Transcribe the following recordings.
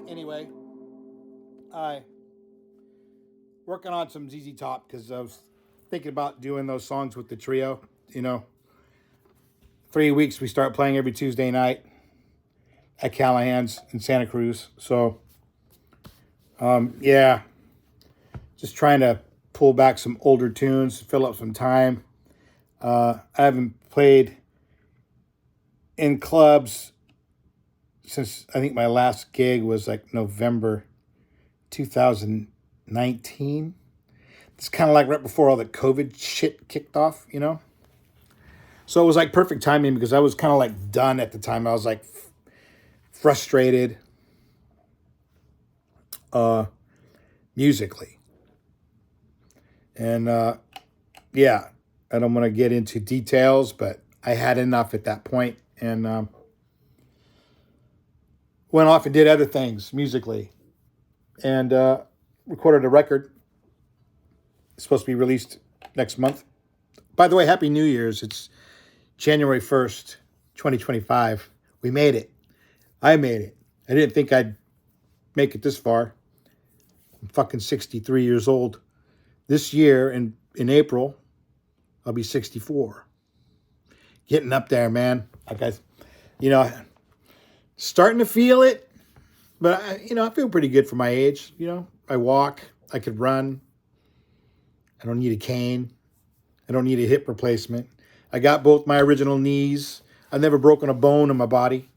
Anyway, I working on some ZZ Top because I was thinking about doing those songs with the trio. 3 weeks we start playing every Tuesday night at Callahan's in Santa Cruz. So, yeah, just trying to pull back some older tunes, fill up some time. I haven't played in clubs since I think my last gig was like November 2019. It's kind of like right before all the COVID shit kicked off, So it was like perfect timing because I was kind of like done at the time. I was like frustrated musically. And yeah, I don't want to get into details, but I had enough at that point and went off and did other things musically and recorded a record. It's supposed to be released next month. By the way, Happy New Year's. It's January 1st, 2025. We made it. I made it. I didn't think I'd make it this far. I'm fucking 63 years old. This year, in April, I'll be 64. Getting up there, man. Like starting to feel it. But, I feel pretty good for my age. I walk. I could run. I don't need a cane. I don't need a hip replacement. I got both my original knees. I've never broken a bone in my body.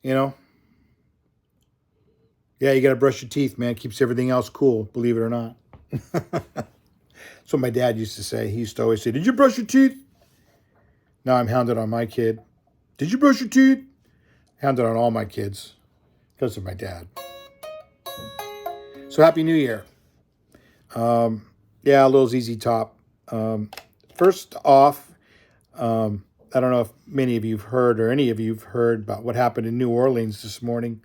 Yeah, you got to brush your teeth, man. It keeps everything else cool, believe it or not. That's what my dad used to say. He used to always say, "Did you brush your teeth?" Now I'm hounded on my kid. "Did you brush your teeth?" Hounded on all my kids because of my dad. So Happy New Year. Yeah, a little ZZ Top. First off, I don't know if many of you've heard or any of you've heard about what happened in New Orleans this morning.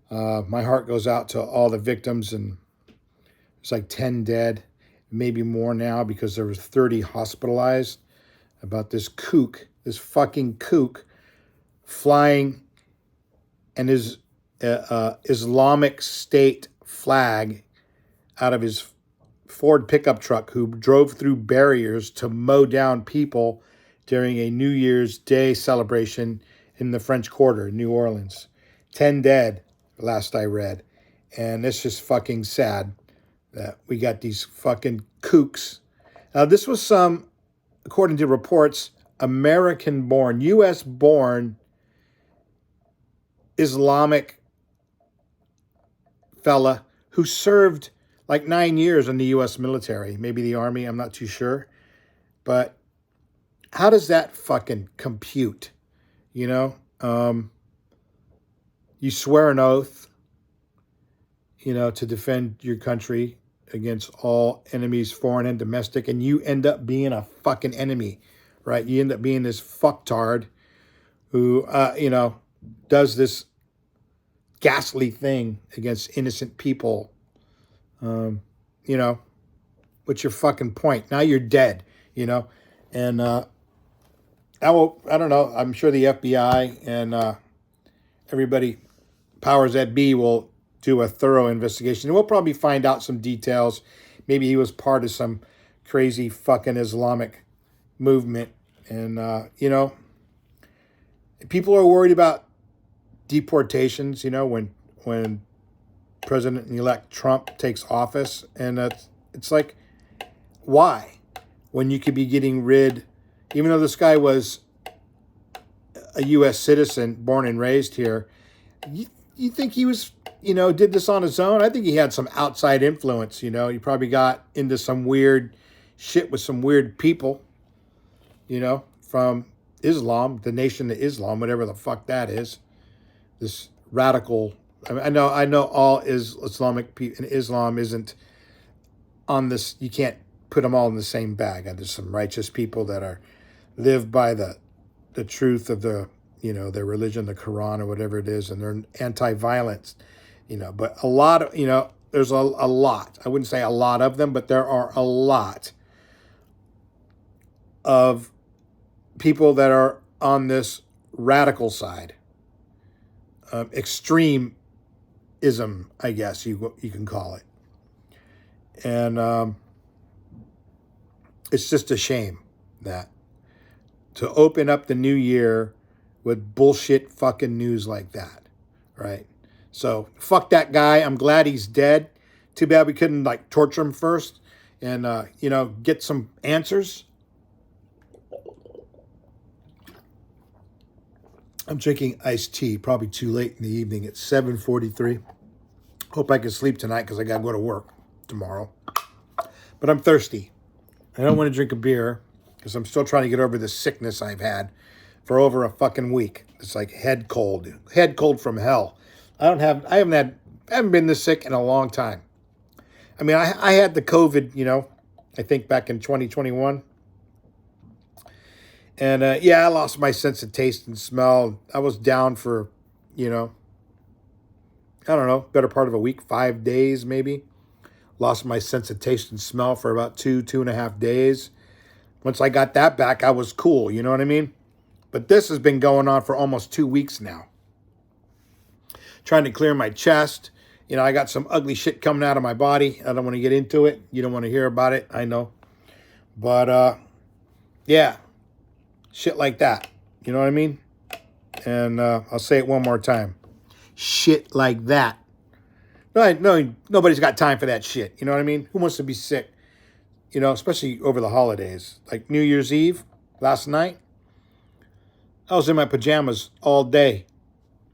My heart goes out to all the victims, and it's like 10 dead, maybe more now because there was 30 hospitalized about this fucking kook flying and his Islamic State flag out of his Ford pickup truck who drove through barriers to mow down people during a New Year's Day celebration in the French Quarter, New Orleans. 10 dead, last I read. And it's just fucking sad that we got these fucking kooks. Now, this was according to reports, American-born, U.S.-born Islamic fella who served like 9 years in the U.S. military, maybe the Army, I'm not too sure. But how does that fucking compute? You swear an oath, to defend your country against all enemies, foreign and domestic, and you end up being a fucking enemy, right? You end up being this fucktard who, does this ghastly thing against innocent people. What's your fucking point? Now you're dead, and I don't know. I'm sure the FBI and everybody, powers that be, will do a thorough investigation. And we'll probably find out some details. Maybe he was part of some crazy fucking Islamic movement. And, people are worried about deportations, when President-elect Trump takes office. And it's like, why? When you could be getting rid, even though this guy was a U.S. citizen, born and raised here, you think he was, did this on his own? I think he had some outside influence, He probably got into some weird shit with some weird people, from Islam, the Nation of Islam, whatever the fuck that is. This radical I mean, I know all Islamic people, and Islam isn't on this. You can't put them all in the same bag. There's some righteous people that are live by the truth of their religion, the Quran or whatever it is, and they're anti-violence, But a lot of there's a lot. I wouldn't say a lot of them, but there are a lot of people that are on this radical side, extremism, I guess you can call it, and it's just a shame that to open up the new year with bullshit fucking news like that, right? So fuck that guy. I'm glad he's dead. Too bad we couldn't torture him first and get some answers. I'm drinking iced tea, probably too late in the evening. It's 7:43. Hope I can sleep tonight because I got to go to work tomorrow. But I'm thirsty. I don't want to drink a beer because I'm still trying to get over this sickness I've had for over a fucking week. It's like head cold from hell. I haven't been this sick in a long time. I mean, I had the COVID, I think back in 2021. And I lost my sense of taste and smell. I was down for, I don't know, better part of a week, 5 days maybe. Lost my sense of taste and smell for about 2.5 days. Once I got that back, I was cool, you know what I mean? But this has been going on for almost 2 weeks now. Trying to clear my chest. I got some ugly shit coming out of my body. I don't want to get into it. You don't want to hear about it, I know. But, yeah. Shit like that. You know what I mean? And I'll say it one more time. Shit like that. No, nobody's got time for that shit. You know what I mean? Who wants to be sick? Especially over the holidays. Like New Year's Eve, last night. I was in my pajamas all day.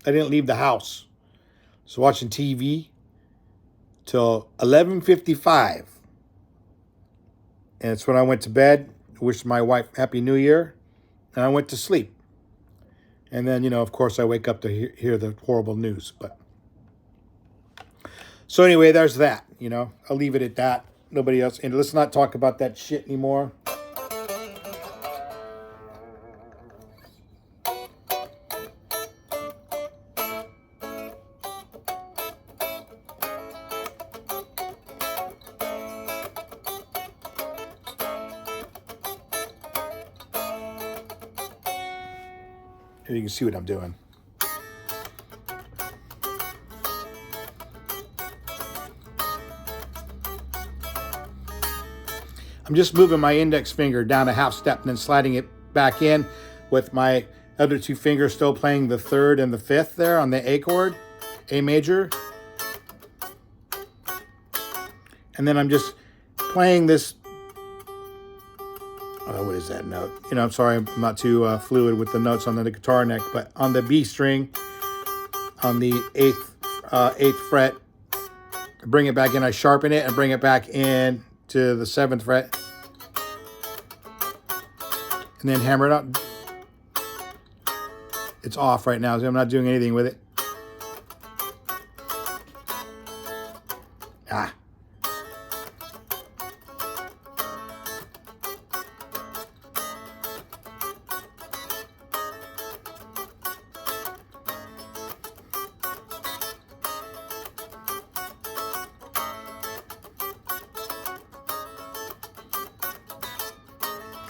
I didn't leave the house. I was watching TV till 11:55. And it's when I went to bed. Wished my wife Happy New Year. And I went to sleep. And then, of course, I wake up to hear the horrible news. But so anyway, there's that, I'll leave it at that. Nobody else. And let's not talk about that shit anymore. Here you can see what I'm doing. I'm just moving my index finger down a half step and then sliding it back in with my other two fingers still playing the third and the fifth there on the A chord, A major. And then I'm just playing this, what is that note? I'm sorry, I'm not too fluid with the notes on the guitar neck, but on the B string, on the eighth fret, bring it back in, I sharpen it and bring it back in to the 7th fret. And then hammer it up. It's off right now, so I'm not doing anything with it. Ah.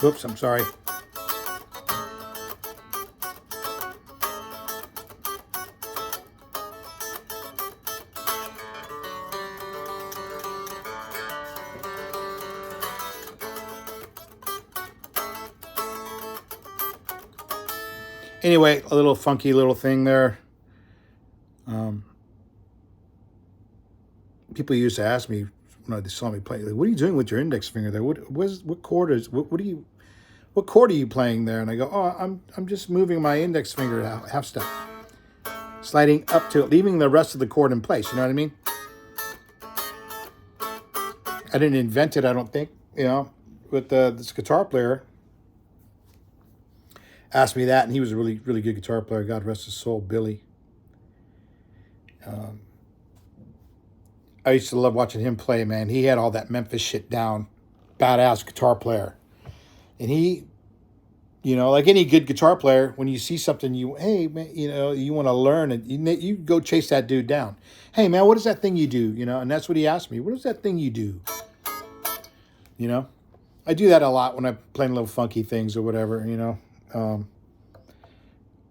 Oops, I'm sorry. Anyway, a little funky little thing there. People used to ask me when they saw me play, like, "What are you doing with your index finger there? What chord are you playing there?" And I go, "Oh, I'm just moving my index finger half step, sliding up to it, leaving the rest of the chord in place." You know what I mean? I didn't invent it, I don't think. With this guitar player asked me that, and he was a really, really good guitar player. God rest his soul, Billy. Um, I used to love watching him play, man. He had all that Memphis shit down. Badass guitar player. And he, like any good guitar player, when you see something, hey, man, you want to learn, and you go chase that dude down. Hey, man, what is that thing you do? And that's what he asked me. What is that thing you do? I do that a lot when I'm playing little funky things or whatever,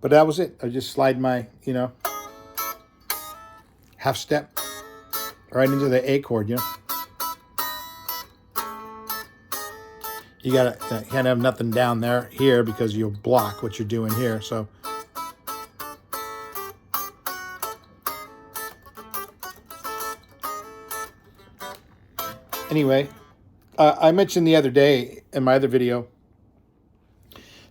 But that was it. I just slide my, half step right into the A chord, You can't have nothing down there here because you'll block what you're doing here. So anyway, I mentioned the other day in my other video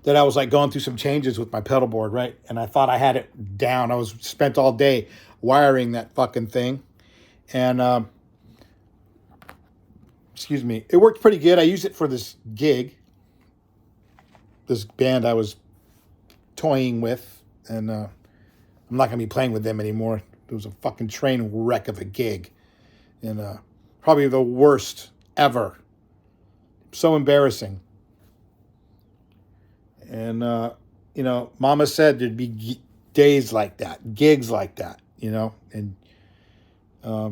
that I was like going through some changes with my pedal board, right? And I thought I had it down. I was spent all day wiring that fucking thing. And, excuse me, it worked pretty good. I used it for this gig, this band I was toying with. And I'm not going to be playing with them anymore. It was a fucking train wreck of a gig. And probably the worst ever. So embarrassing. And, Mama said there'd be days like that, gigs like that, and I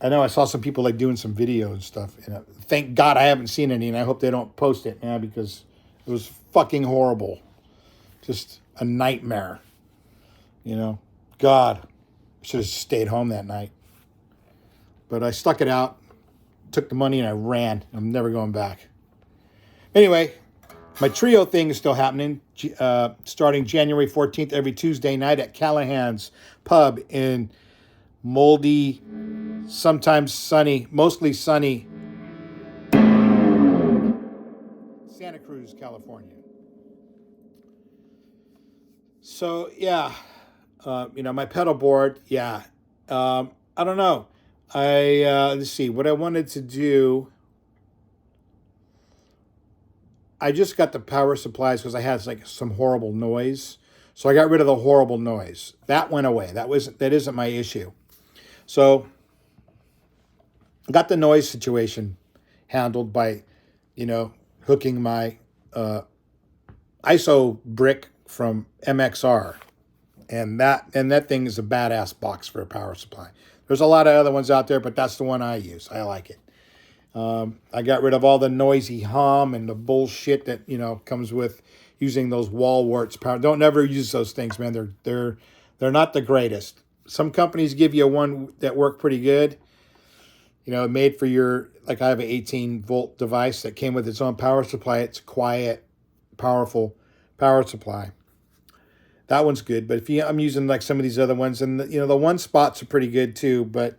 know I saw some people like doing some video and stuff. And thank God I haven't seen any, and I hope they don't post it, man, because it was fucking horrible. Just a nightmare, God, I should have stayed home that night. But I stuck it out, took the money, and I ran. I'm never going back. Anyway, my trio thing is still happening, starting January 14th every Tuesday night at Callahan's Pub in moldy, sometimes sunny, mostly sunny, Santa Cruz, California. So, yeah, my pedal board, yeah. I don't know. Let's see, what I wanted to do, I just got the power supplies because I had like some horrible noise. So I got rid of the horrible noise. That went away. That isn't my issue. So I got the noise situation handled by, hooking my ISO brick from MXR. And that thing is a badass box for a power supply. There's a lot of other ones out there, but that's the one I use. I like it. I got rid of all the noisy hum and the bullshit that, comes with using those wall warts power. Don't never use those things, man. They're not the greatest. Some companies give you one that work pretty good. Made for your, like I have an 18-volt device that came with its own power supply. It's a quiet, powerful power supply. That one's good. But I'm using like some of these other ones, and the one spots are pretty good too. But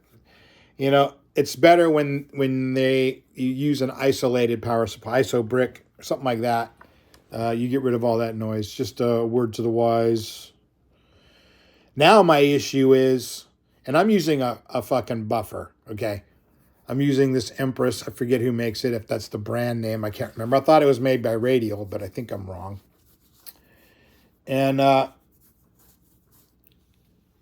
it's better when you use an isolated power supply, ISO brick or something like that. You get rid of all that noise. Just a word to the wise. Now my issue is, and I'm using a fucking buffer, okay? I'm using this Empress. I forget who makes it, if that's the brand name. I can't remember. I thought it was made by Radial, but I think I'm wrong. And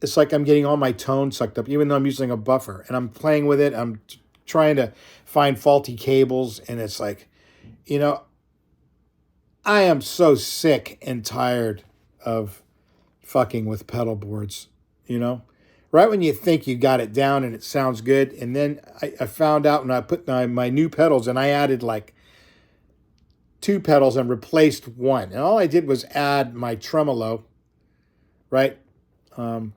it's like I'm getting all my tone sucked up, even though I'm using a buffer. And I'm playing with it. I'm trying to find faulty cables. And it's like, I am so sick and tired of fucking with pedal boards, Right when you think you got it down and it sounds good. And then I found out when I put my new pedals, and I added like 2 pedals and replaced one. And all I did was add my tremolo, right? I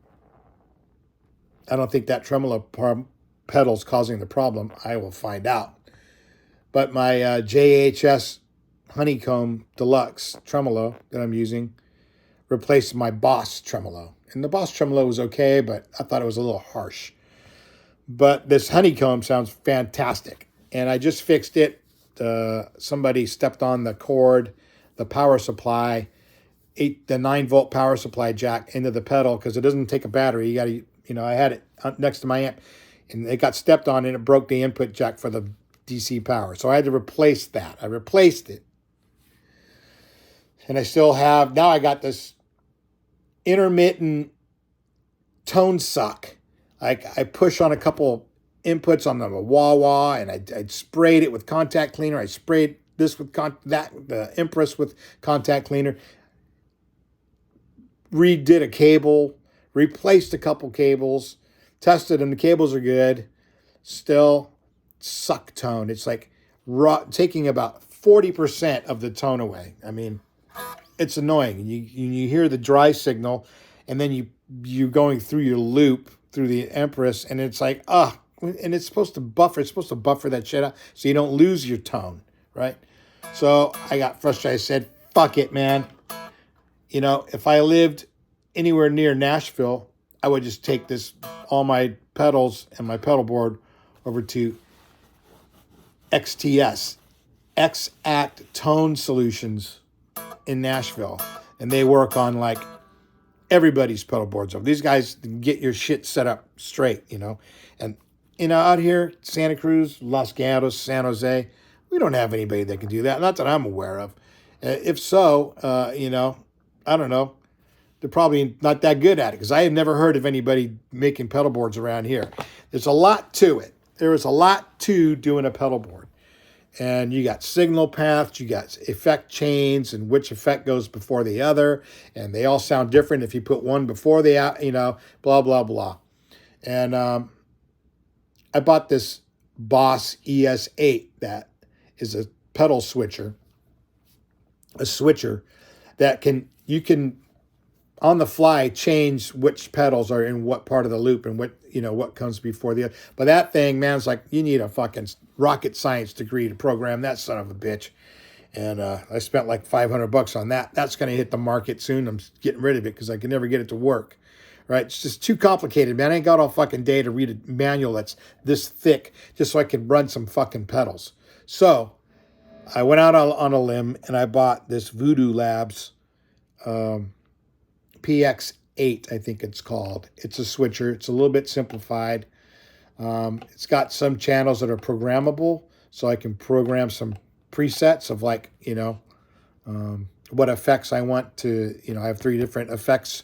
don't think that tremolo pedal's causing the problem. I will find out. But my JHS Honeycomb Deluxe tremolo that I'm using replaced my Boss tremolo. And the Boss tremolo was okay, but I thought it was a little harsh. But this Honeycomb sounds fantastic. And I just fixed it. Somebody stepped on the cord, the power supply, the 9-volt power supply jack into the pedal, because it doesn't take a battery. You got to, I had it next to my amp, and it got stepped on and it broke the input jack for the DC power. So I had to replace that. I replaced it. And I still have, now I got this intermittent tone suck. Like I push on a couple inputs on the wah-wah, and I sprayed it with contact cleaner. I sprayed this with the Empress with contact cleaner. Redid a cable, replaced a couple cables, tested them. The cables are good. Still suck tone. It's like taking about 40% of the tone away. I mean, it's annoying. You hear the dry signal, and then you're going through your loop through the Empress, and it's like, and it's supposed to buffer. It's supposed to buffer that shit out so you don't lose your tone, right? So I got frustrated. I said, fuck it, man. You know, if I lived anywhere near Nashville, I would just take all my pedals and my pedal board over to XTS, X-Act Tone Solutions in Nashville. And they work on like everybody's pedal boards. These guys get your shit set up straight, you know. And, you know, out here, Santa Cruz, Los Gatos, San Jose, we don't have anybody that can do that. Not that I'm aware of. If so, you know, I don't know. They're probably not that good at it because I have never heard of anybody making pedal boards around here. There's a lot to it. There is a lot to doing a pedal board. And you got signal paths, you got effect chains, and which effect goes before the other. And they all sound different if you put one before the, you know, blah, blah, blah. And I bought this Boss ES8 that is a pedal switcher. A switcher that you can on the fly change which pedals are in what part of the loop and what comes before the other. But that thing, man, it's like you need a fucking rocket science degree to program that son of a bitch. And I spent like $500 on that. That's going to hit the market soon. I'm getting rid of it because I can never get it to work. Right? It's just too complicated, man. I ain't got all fucking day to read a manual that's this thick just so I could run some fucking pedals. So I went out on a limb and I bought this Voodoo Labs PX8, I think it's called. It's a switcher. It's a little bit simplified. It's got some channels that are programmable, so I can program some presets of like, you know, what effects I want to, you know, I have 3 different effects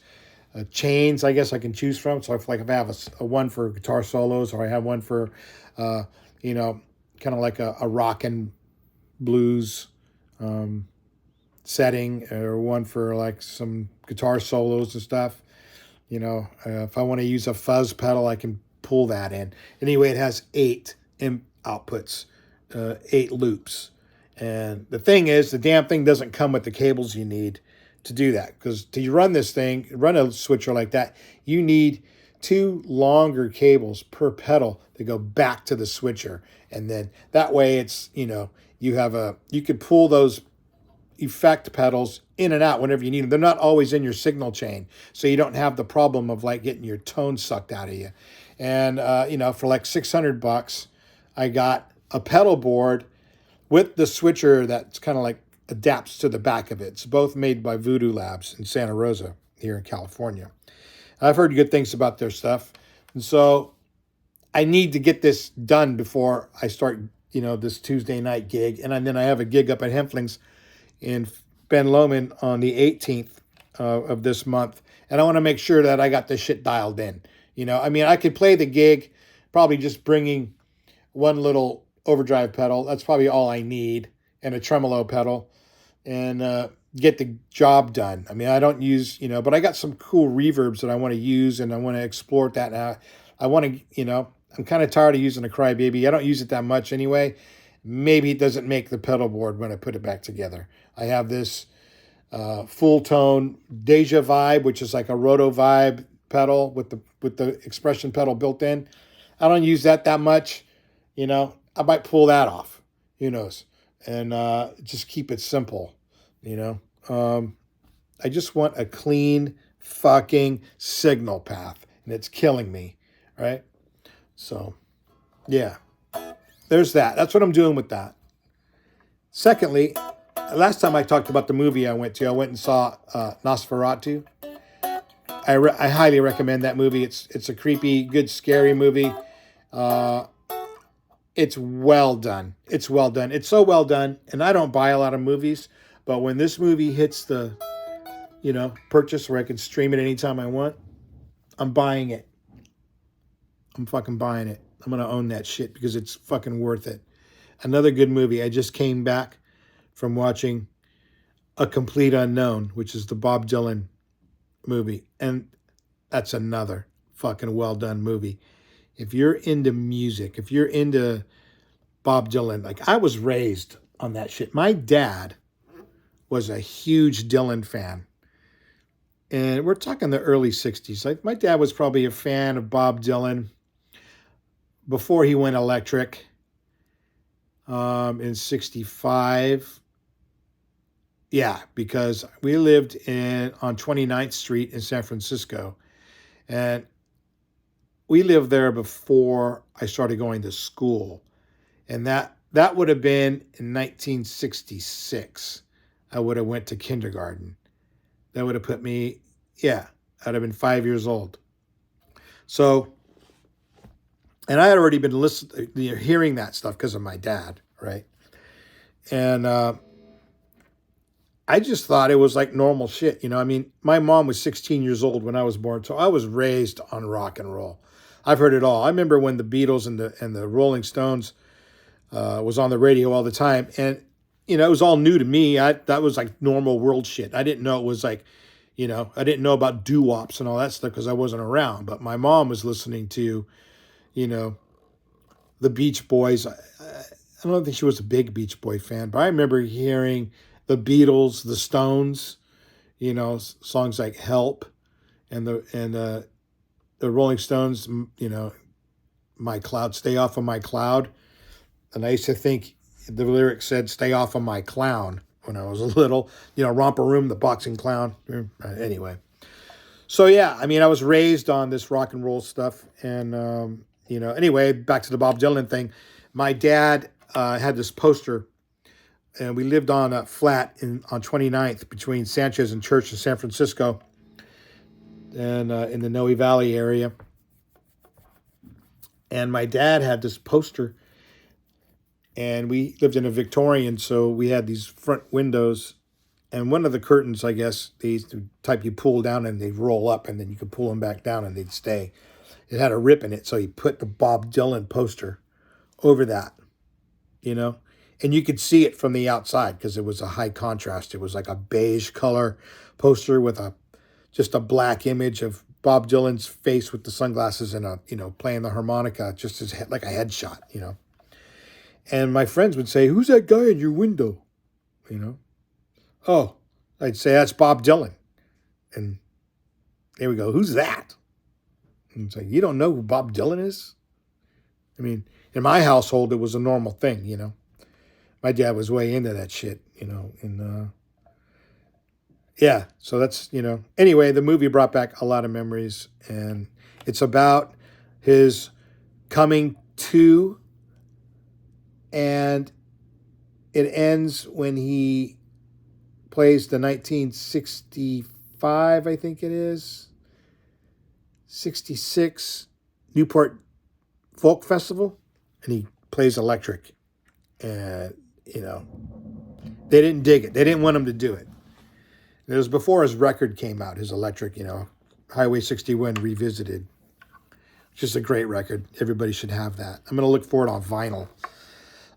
chains, I guess I can choose from. So if I have a one for guitar solos, or I have one for, you know, kind of like a rock and blues setting, or one for like some guitar solos and stuff. You know, if I want to use a fuzz pedal, I can pull that in. Anyway, it has 8 outputs, 8 loops. And the thing is, the damn thing doesn't come with the cables you need to do that. Because to run this thing, run a switcher like that, you need 2 longer cables per pedal that go back to the switcher. And then that way it's, you know, you could pull those effect pedals in and out whenever you need them. They're not always in your signal chain, so you don't have the problem of like getting your tone sucked out of you. And you know, for like $600, I got a pedal board with the switcher that's kind of like adapts to the back of it. It's both made by Voodoo Labs in Santa Rosa here in California. I've heard good things about their stuff, and so I need to get this done before I start, you know, this Tuesday night gig. And then I have a gig up at Hempfling's in Ben Lomond on the 18th of this month. And I want to make sure that I got this shit dialed in. You know, I mean, I could play the gig, probably just bringing one little overdrive pedal. That's probably all I need, and a tremolo pedal, and get the job done. I mean, I don't use, you know, but I got some cool reverbs that I want to use, and I want to explore that. And I want to, you know, I'm kind of tired of using a Crybaby. I don't use it that much anyway. Maybe it doesn't make the pedal board when I put it back together. I have this full tone Deja Vibe, which is like a Roto Vibe pedal with the expression pedal built in. I don't use that much, you know. I might pull that off, who knows, and just keep it simple, you know. I just want a clean fucking signal path, and it's killing me, right? So, yeah. There's that. That's what I'm doing with that. Secondly, last time I talked about the movie I went and saw Nosferatu. I highly recommend that movie. It's a creepy, good, scary movie. It's well done. It's well done. It's so well done. And I don't buy a lot of movies, but when this movie hits the, you know, purchase where I can stream it anytime I want, I'm buying it. I'm fucking buying it. I'm going to own that shit because it's fucking worth it. Another good movie. I just came back from watching A Complete Unknown, which is the Bob Dylan movie. And that's another fucking well done movie. If you're into music, if you're into Bob Dylan, like I was raised on that shit. My dad was a huge Dylan fan. And we're talking the early 60s. Like my dad was probably a fan of Bob Dylan before he went electric in 65. Yeah, because we lived on 29th Street in San Francisco. And we lived there before I started going to school. And that would have been in 1966. I would have went to kindergarten. That would have put me, yeah, I'd have been 5 years old. So, and I had already been hearing that stuff because of my dad, right? And I just thought it was like normal shit, I mean, my mom was 16 years old when I was born, so I was raised on rock and roll. I've heard it all. I remember when the Beatles and the Rolling Stones was on the radio all the time, and it was all new to me. That was like normal world shit. I didn't know it was like, I didn't know about doo-wops and all that stuff because I wasn't around. But my mom was listening to, the Beach Boys. I don't think she was a big Beach Boy fan, but I remember hearing the Beatles, the Stones, songs like "Help," and the Rolling Stones, "My Cloud, Stay Off of My Cloud." And I used to think the lyrics said "Stay off of my clown" when I was little. Romper Room, the boxing clown. Anyway, so yeah, I mean, I was raised on this rock and roll stuff, and anyway, back to the Bob Dylan thing. My dad had this poster, and we lived on a flat on 29th between Sanchez and Church in San Francisco, and in the Noe Valley area. And my dad had this poster, and we lived in a Victorian, so we had these front windows, and one of the curtains, I guess, these type you pull down and they roll up, and then you could pull them back down and they'd stay. It had a rip in it, so he put the Bob Dylan poster over that, and you could see it from the outside because it was a high contrast. It was like a beige color poster with just a black image of Bob Dylan's face with the sunglasses and playing the harmonica, just as like a headshot, And my friends would say, "Who's that guy in your window?" Oh, I'd say, "That's Bob Dylan." And there we go. "Who's that?" And it's like, "You don't know who Bob Dylan is?" I mean, in my household, it was a normal thing, My dad was way into that shit, and yeah, so that's, Anyway, the movie brought back a lot of memories, and it's about his coming to, and it ends when he plays the 1965, I think it is, 66 Newport Folk Festival, and he plays electric. And, they didn't dig it. They didn't want him to do it. It was before his record came out, his electric, Highway 61 Revisited, which is a great record. Everybody should have that. I'm going to look for it on vinyl.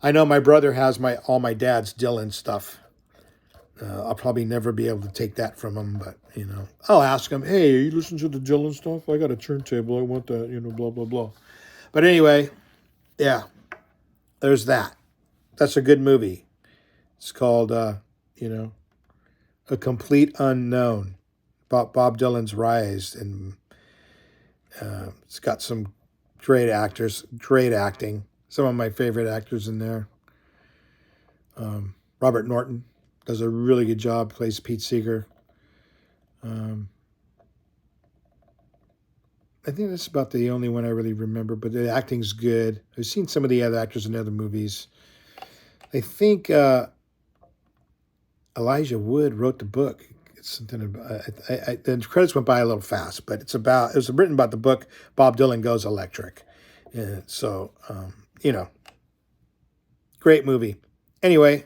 I know my brother has all my dad's Dylan stuff. I'll probably never be able to take that from him, but, I'll ask him, "Hey, are you listening to the Dylan stuff? I got a turntable. I want that, blah, blah, blah." But anyway, yeah, there's that. That's a good movie. It's called, A Complete Unknown, about Bob Dylan's rise. And it's got some great actors, great acting. Some of my favorite actors in there. Robert Norton does a really good job, plays Pete Seeger. I think that's about the only one I really remember, but the acting's good. I've seen some of the other actors in other movies. I think Elijah Wood wrote the book. It's something about, the credits went by a little fast, but it was written about the book Bob Dylan Goes Electric. And so, great movie. Anyway,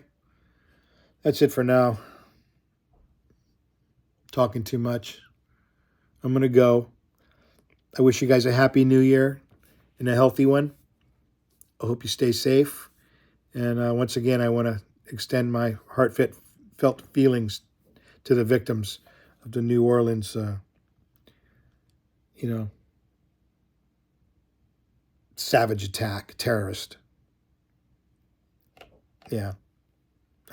that's it for now. Talking too much. I'm going to go. I wish you guys a happy new year and a healthy one. I hope you stay safe. And once again, I want to extend my heartfelt feelings to the victims of the New Orleans, savage attack, terrorist. Yeah.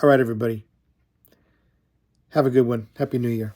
All right, everybody. Have a good one. Happy New Year.